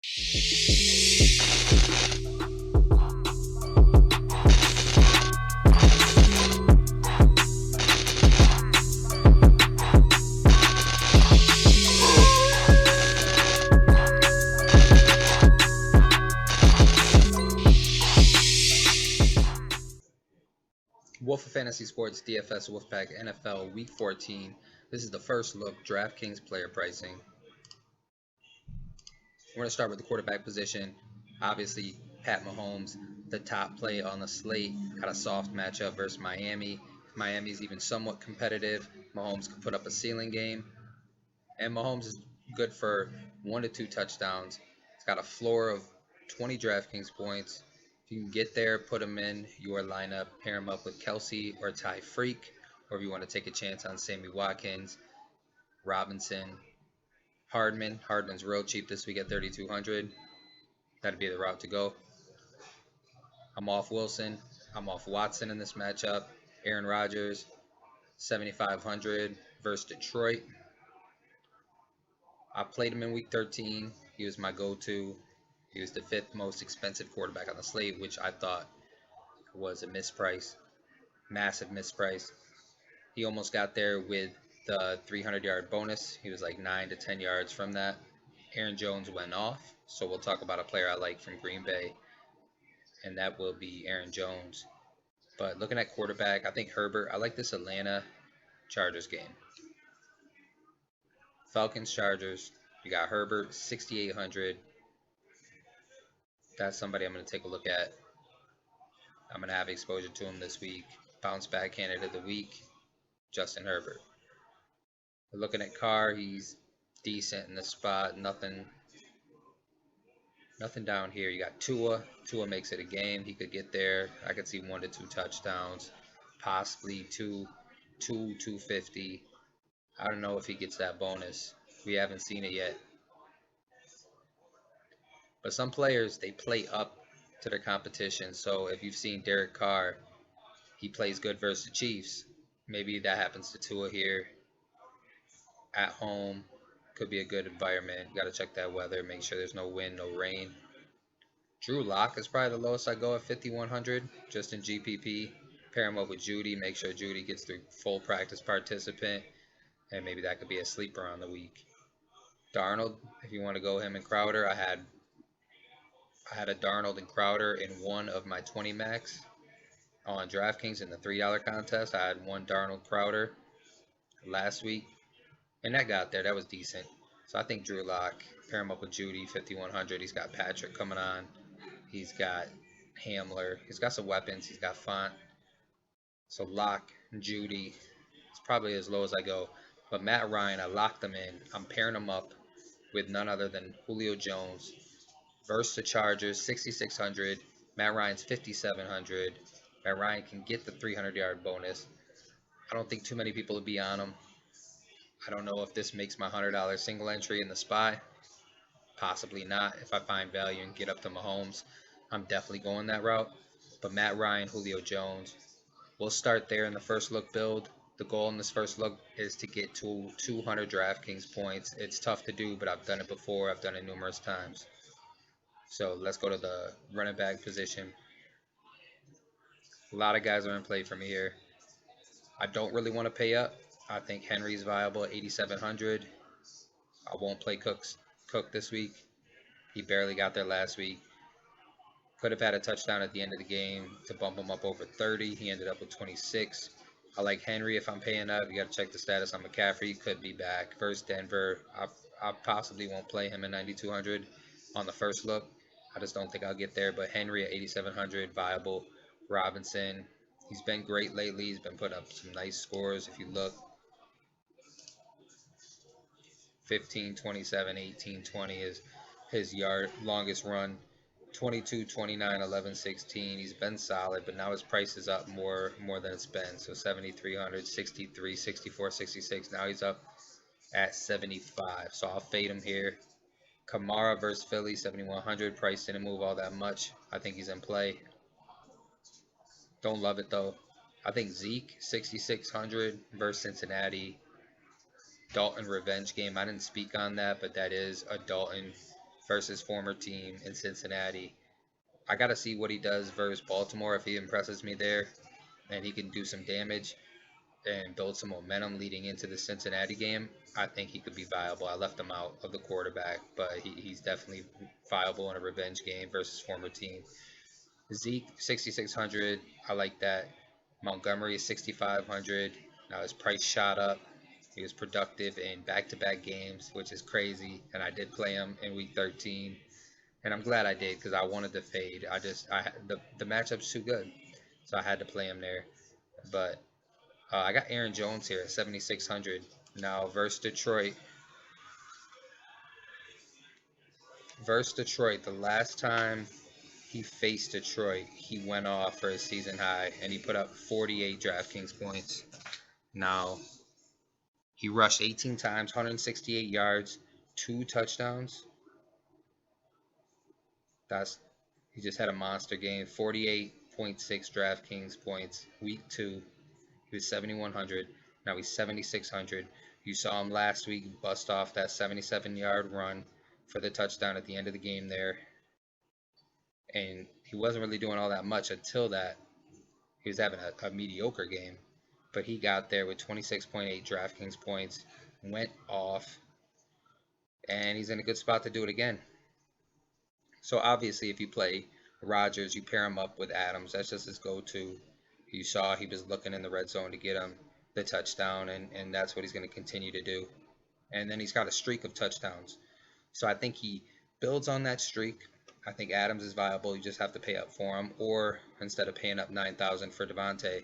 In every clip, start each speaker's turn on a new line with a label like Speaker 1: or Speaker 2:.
Speaker 1: Wolf of Fantasy Sports DFS Wolfpack NFL Week 14. This is the first look Draftkings player pricing. We're going to start with the quarterback position. Obviously, Pat Mahomes, the top play on the slate, got a soft matchup versus Miami. Miami's even somewhat competitive. Mahomes can put up a ceiling game. And Mahomes is good for 1 to 2 touchdowns. He's got a floor of 20 DraftKings points. If you can get there, put him in your lineup, pair him up with Kelsey or Ty Freak, or if you want to take a chance on Sammy Watkins, Robinson, Hardman. Hardman's real cheap this week at 3,200. That'd be the route to go. I'm off Wilson. I'm off Watson in this matchup. Aaron Rodgers, 7,500 versus Detroit. I played him in week 13. He was my go-to. He was the 5th most expensive quarterback on the slate, which I thought was a misprice, massive misprice. He almost got there with the 300-yard bonus. He was like 9 to 10 yards from that. Aaron Jones went off, so we'll talk about a player I like from Green Bay, and that will be Aaron Jones. But looking at quarterback, I think Herbert. I like this Atlanta Chargers game. Falcons Chargers. You got Herbert, 6,800. That's somebody I'm going to take a look at. I'm going to have exposure to him this week. Bounce back candidate of the week, Justin Herbert. We're looking at Carr. He's decent in the spot. Nothing down here. You got Tua. Tua makes it a game. He could get there. I could see 1 to 2 touchdowns, possibly 250. I don't know if he gets that bonus. We haven't seen it yet. But some players, they play up to their competition. So if you've seen Derek Carr, he plays good versus the Chiefs. Maybe that happens to Tua here. At home, could be a good environment. Got to check that weather, make sure there's no wind, no rain. Drew Lock is probably the lowest I go at 5,100, just in GPP. Pair him up with Judy, make sure Judy gets the full practice participant, and maybe that could be a sleeper on the week. Darnold, if you want to go him and Crowder, I had a Darnold and Crowder in one of my 20 max on DraftKings in the $3 contest. I had one Darnold Crowder last week, and that got there. That was decent. So I think Drew Lock, pair him up with Judy, 5,100. He's got Patrick coming on. He's got Hamler. He's got some weapons. He's got Font. So Lock and Judy, it's probably as low as I go. But Matt Ryan, I locked him in. I'm pairing him up with none other than Julio Jones versus the Chargers, 6,600. Matt Ryan's 5,700. Matt Ryan can get the 300-yard bonus. I don't think too many people will be on him. I don't know if this makes my $100 single entry in the SPY. Possibly not. If I find value and get up to Mahomes, I'm definitely going that route. But Matt Ryan, Julio Jones, we'll start there in the first look build. The goal in this first look is to get to 200 DraftKings points. It's tough to do, but I've done it before. I've done it numerous times. So let's go to the running back position. A lot of guys are in play for me here. I don't really want to pay up. I think Henry's viable at 8,700. I won't play Cook this week. He barely got there last week. Could have had a touchdown at the end of the game to bump him up over 30. He ended up with 26. I like Henry if I'm paying up. You got to check the status on McCaffrey. He could be back. Versus Denver, I possibly won't play him at 9,200 on the first look. I just don't think I'll get there. But Henry at 8,700, viable. Robinson, he's been great lately. He's been putting up some nice scores. If you look, 15, 27, 18, 20 is his longest run. 22, 29, 11, 16. He's been solid, but now his price is up more than it's been. So 7,300, 63, 64, 66. Now he's up at 75. So I'll fade him here. Kamara versus Philly, 7,100. Price didn't move all that much. I think he's in play. Don't love it though. I think Zeke, 6,600 versus Cincinnati. Dalton revenge game. I didn't speak on that, but that is a Dalton versus former team in Cincinnati. I got to see what he does versus Baltimore. If he impresses me there and he can do some damage and build some momentum leading into the Cincinnati game, I think he could be viable. I left him out of the quarterback, but he's definitely viable in a revenge game versus former team. Zeke 6,600, I like that. Montgomery is 6,500. Now his price shot up. He was productive in back-to-back games, which is crazy, and I did play him in week 13, and I'm glad I did because I wanted to fade. The matchup's too good, so I had to play him there. But I got Aaron Jones here at 7,600. Now versus Detroit, the last time he faced Detroit, he went off for his season high and he put up 48 DraftKings points. Now, he rushed 18 times, 168 yards, 2 touchdowns. He just had a monster game, 48.6 DraftKings points. Week 2, he was 7,100. Now he's 7,600. You saw him last week bust off that 77-yard run for the touchdown at the end of the game there. And he wasn't really doing all that much until that. He was having a mediocre game. But he got there with 26.8 DraftKings points, went off, and he's in a good spot to do it again. So obviously, if you play Rodgers, you pair him up with Adams. That's just his go-to. You saw he was looking in the red zone to get him the touchdown, and that's what he's going to continue to do. And then he's got a streak of touchdowns. So I think he builds on that streak. I think Adams is viable. You just have to pay up for him. Or instead of paying up $9,000 for Devontae,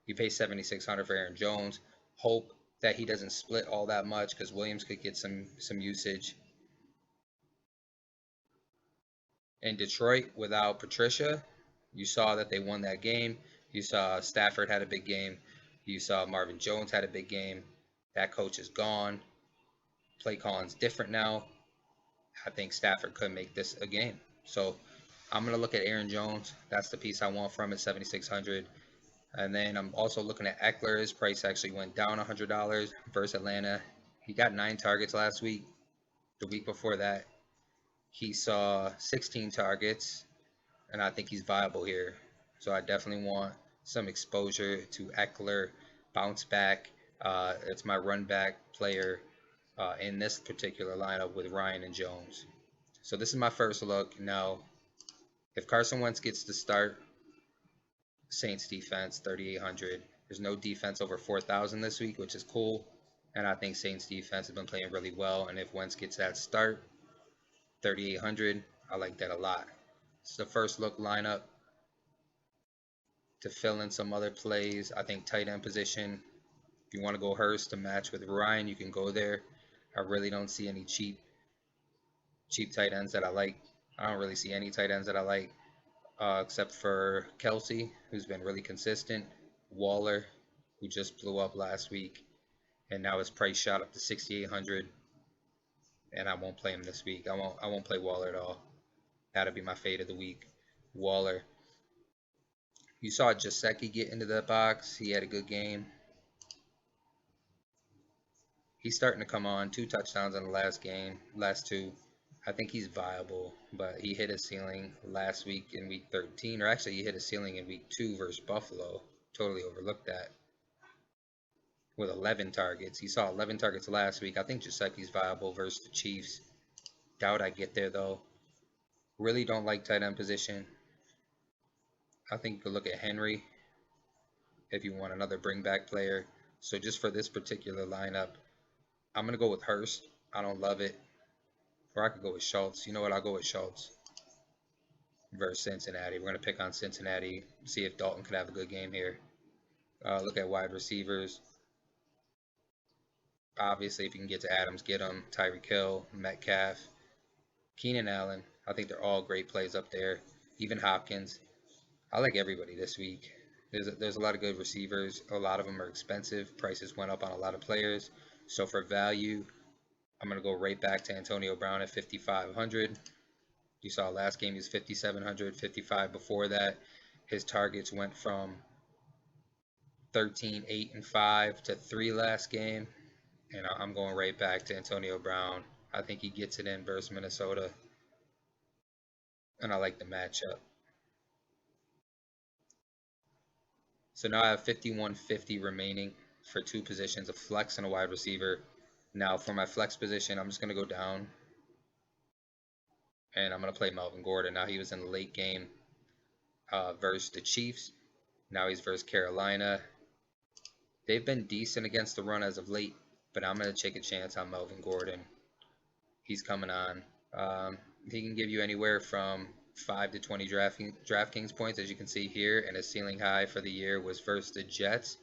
Speaker 1: you pay $7,600 for Aaron Jones. Hope that he doesn't split all that much because Williams could get some usage. In Detroit, without Patricia, you saw that they won that game. You saw Stafford had a big game. You saw Marvin Jones had a big game. That coach is gone. Play calling's different now. I think Stafford could make this a game. So I'm going to look at Aaron Jones. That's the piece I want from it, 7,600. And then I'm also looking at Eckler. His price actually went down $100 versus Atlanta. He got 9 targets last week. The week before that, he saw 16 targets, and I think he's viable here. So I definitely want some exposure to Eckler, bounce back. It's my run back player in this particular lineup with Ryan and Jones. So this is my first look. Now, if Carson Wentz gets to start, Saints defense 3,800. There's no defense over 4,000 this week, which is cool. And I think Saints defense has been playing really well. And if Wentz gets that start, 3,800, I like that a lot. It's the first look lineup. To fill in some other plays, I think tight end position. If you want to go Hurst to match with Ryan, you can go there. I really don't see any cheap tight ends that I like. I don't really see any tight ends that I like. Except for Kelsey, who's been really consistent, Waller, who just blew up last week, and now his price shot up to 6,800, and I won't play him this week. I won't play Waller at all. That'll be my fade of the week. Waller. You saw Gesicki get into the box. He had a good game. He's starting to come on. 2 touchdowns in the last game, last 2. I think he's viable, but he hit a ceiling last week in week 13, or actually he hit a ceiling in week 2 versus Buffalo. Totally overlooked that. With 11 targets. He saw 11 targets last week. I think Gesicki's viable versus the Chiefs. Doubt I get there, though. Really don't like tight end position. I think you could look at Henry if you want another bring back player. So just for this particular lineup, I'm going to go with Hurst. I don't love it. Or I could go with Schultz. You know what? I'll go with Schultz versus Cincinnati. We're going to pick on Cincinnati, see if Dalton could have a good game here. Look at wide receivers. Obviously, if you can get to Adams, get him. Tyreek Hill, Metcalf, Keenan Allen. I think they're all great plays up there. Even Hopkins. I like everybody this week. There's a lot of good receivers. A lot of them are expensive. Prices went up on a lot of players. So for value, I'm going to go right back to Antonio Brown at 5,500. You saw last game he was 5,700, 55 before that. His targets went from 13, 8, and 5 to 3 last game. And I'm going right back to Antonio Brown. I think he gets it in versus Minnesota. and I like the matchup. So now I have 5150 remaining for two positions, a flex and a wide receiver. Now for my flex position, I'm just going to go down and I'm going to play Melvin Gordon. Now he was in the late game versus the Chiefs. Now he's versus Carolina. They've been decent against the run as of late, but I'm going to take a chance on Melvin Gordon. He's coming on. Um, he can give you anywhere from 5 to 20 DraftKings points, as you can see here, and his ceiling high for the year was versus the Jets,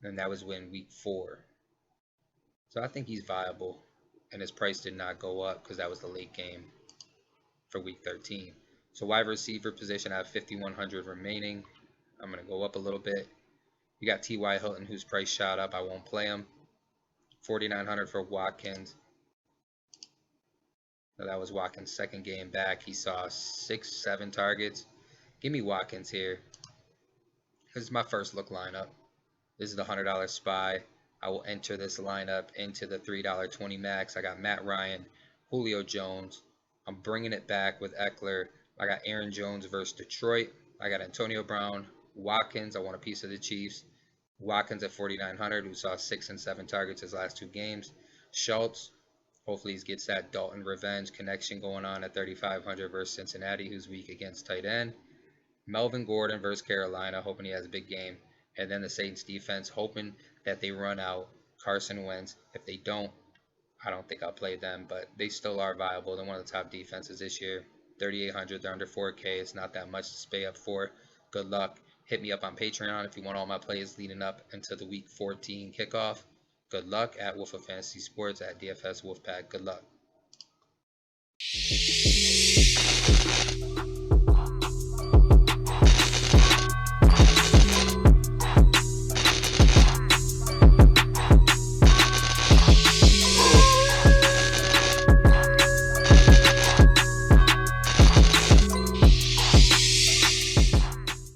Speaker 1: and that was when week 4. So I think he's viable, and his price did not go up because that was the late game for week 13. So wide receiver position, I have 5,100 remaining. I'm going to go up a little bit. You got T.Y. Hilton, whose price shot up. I won't play him. 4,900 for Watkins. Now that was Watkins' second game back. He saw 6, 7 targets. Give me Watkins here. This is my first look lineup. This is the $100 SPY. I will enter this lineup into the $3.20 max. I got Matt Ryan, Julio Jones. I'm bringing it back with Eckler. I got Aaron Jones versus Detroit. I got Antonio Brown, Watkins. I want a piece of the Chiefs. Watkins at 4,900, who saw 6 and 7 targets his last 2 games. Schultz, hopefully he gets that Dalton revenge connection going on at 3,500 versus Cincinnati, who's weak against tight end. Melvin Gordon versus Carolina, hoping he has a big game. And then the Saints defense, hoping that they run out Carson Wentz. If they don't, I don't think I'll play them, but they still are viable. They're one of the top defenses this year. 3,800, they're under 4K. It's not that much to pay up for. Good luck. Hit me up on Patreon if you want all my plays leading up into the week 14 kickoff. Good luck at Wolf of Fantasy Sports at DFS Wolfpack. Good luck.